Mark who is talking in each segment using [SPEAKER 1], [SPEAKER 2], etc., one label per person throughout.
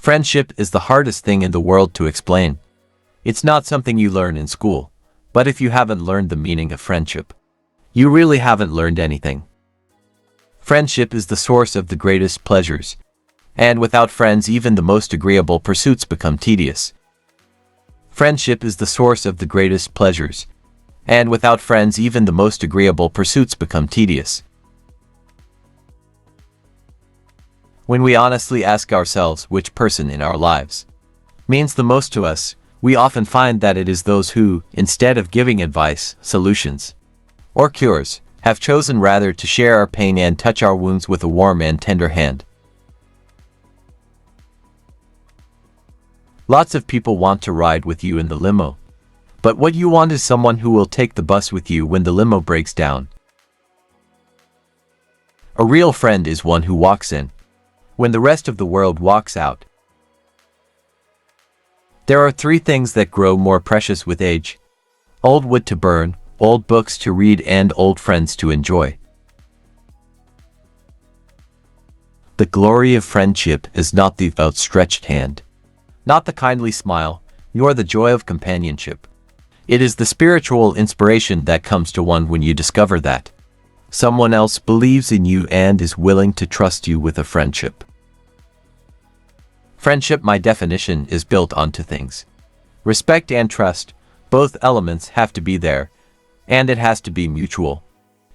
[SPEAKER 1] Friendship is the hardest thing in the world to explain. It's not something you learn in school, but if you haven't learned the meaning of friendship, you really haven't learned anything. Friendship is the source of the greatest pleasures, and without friends even the most agreeable pursuits become tedious. Friendship is the source of the greatest pleasures, and without friends even the most agreeable pursuits become tedious. When we honestly ask ourselves which person in our lives means the most to us, we often find that it is those who, instead of giving advice, solutions, or cures, have chosen rather to share our pain and touch our wounds with a warm and tender hand. Lots of people want to ride with you in the limo, but what you want is someone who will take the bus with you when the limo breaks down. A real friend is one who walks in when the rest of the world walks out. There are three things that grow more precious with age: old wood to burn, old books to read, and old friends to enjoy. The glory of friendship is not the outstretched hand, not the kindly smile, nor the joy of companionship. It is the spiritual inspiration that comes to one when you discover that someone else believes in you and is willing to trust you with a friendship. Friendship, my definition, is built on two things: respect and trust. Both elements have to be there, and it has to be mutual.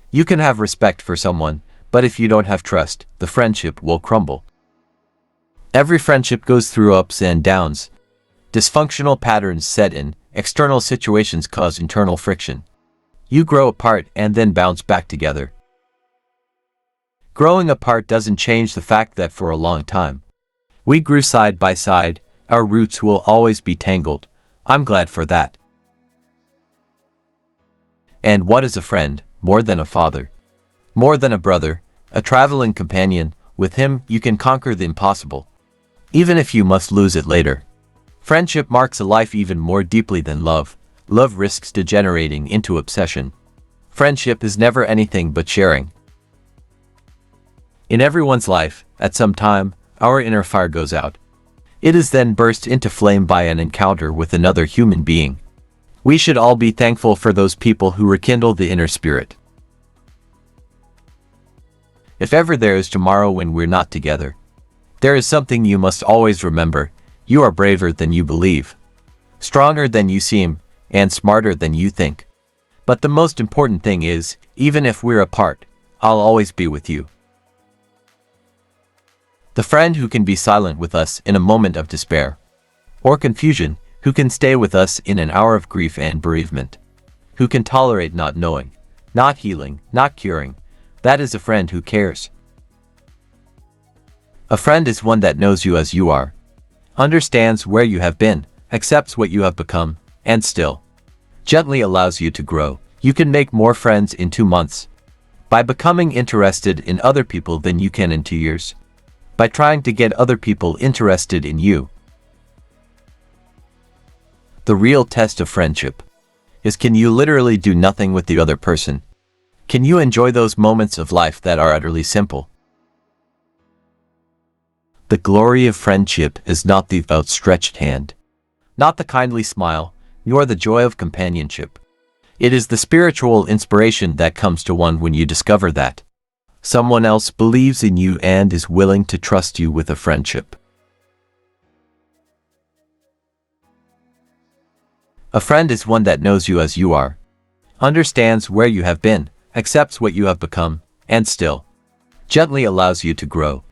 [SPEAKER 1] You can have respect for someone, but if you don't have trust, the friendship will crumble. Every friendship goes through ups and downs. Dysfunctional patterns set in, external situations cause internal friction. You grow apart and then bounce back together. Growing apart doesn't change the fact that for a long time we grew side by side. Our roots will always be tangled. I'm glad for that. And what is a friend? More than a father, more than a brother, a traveling companion. With him, you can conquer the impossible, even if you must lose it later. Friendship marks a life even more deeply than love. Love risks degenerating into obsession. Friendship is never anything but sharing. In everyone's life, at some time, our inner fire goes out. It is then burst into flame by an encounter with another human being. We should all be thankful for those people who rekindle the inner spirit. If ever there is tomorrow when we're not together, there is something you must always remember: you are braver than you believe, stronger than you seem, and smarter than you think. But the most important thing is, even if we're apart, I'll always be with you. The friend who can be silent with us in a moment of despair or confusion, who can stay with us in an hour of grief and bereavement, who can tolerate not knowing, not healing, not curing, that is a friend who cares. A friend is one that knows you as you are, understands where you have been, accepts what you have become, and still gently allows you to grow. You can make more friends in 2 months by becoming interested in other people than you can in 2 years, by trying to get other people interested in you. The real test of friendship is, can you literally do nothing with the other person? Can you enjoy those moments of life that are utterly simple? The glory of friendship is not the outstretched hand, not the kindly smile, nor the joy of companionship. It is the spiritual inspiration that comes to one when you discover that someone else believes in you and is willing to trust you with a friendship. A friend is one that knows you as you are, understands where you have been, accepts what you have become, and still gently allows you to grow.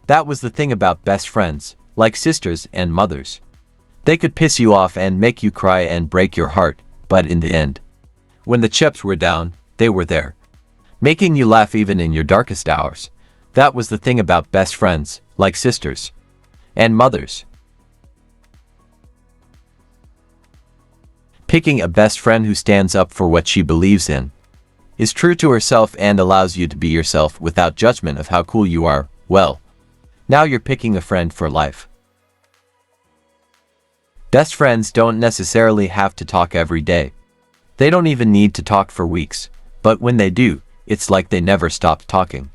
[SPEAKER 1] That was the thing about best friends, like sisters and mothers. They could piss you off and make you cry and break your heart, but in the end, when the chips were down, they were there, making you laugh even in your darkest hours. That was the thing about best friends, like sisters and mothers. Picking a best friend who stands up for what she believes in, is true to herself, and allows you to be yourself without judgment of how cool you are, well, now you're picking a friend for life. Best friends don't necessarily have to talk every day. They don't even need to talk for weeks, but when they do, it's like they never stopped talking.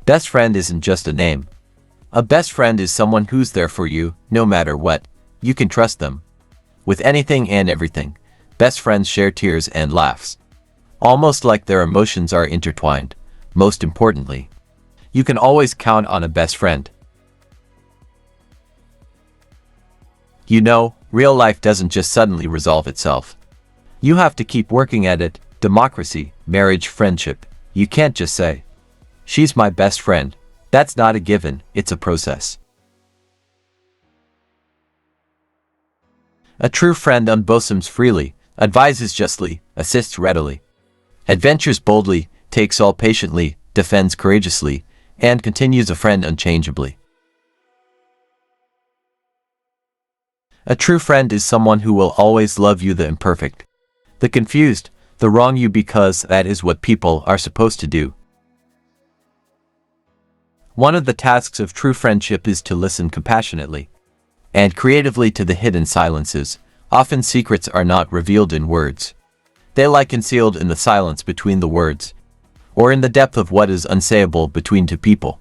[SPEAKER 1] Best friend isn't just a name. A best friend is someone who's there for you, no matter what. You can trust them. With anything and everything. Best friends share tears and laughs. Almost like their emotions are intertwined. Most importantly, you can always count on a best friend. You know, real life doesn't just suddenly resolve itself. You have to keep working at it. Democracy, marriage, friendship. You can't just say, "She's my best friend." That's not a given, it's a process. A true friend unbosoms freely, advises justly, assists readily, adventures boldly, takes all patiently, defends courageously, and continues a friend unchangeably. A true friend is someone who will always love you, the imperfect, the confused, the wrong you, because that is what people are supposed to do. One of the tasks of true friendship is to listen compassionately and creatively to the hidden silences. Often secrets are not revealed in words. They lie concealed in the silence between the words, or in the depth of what is unsayable between two people.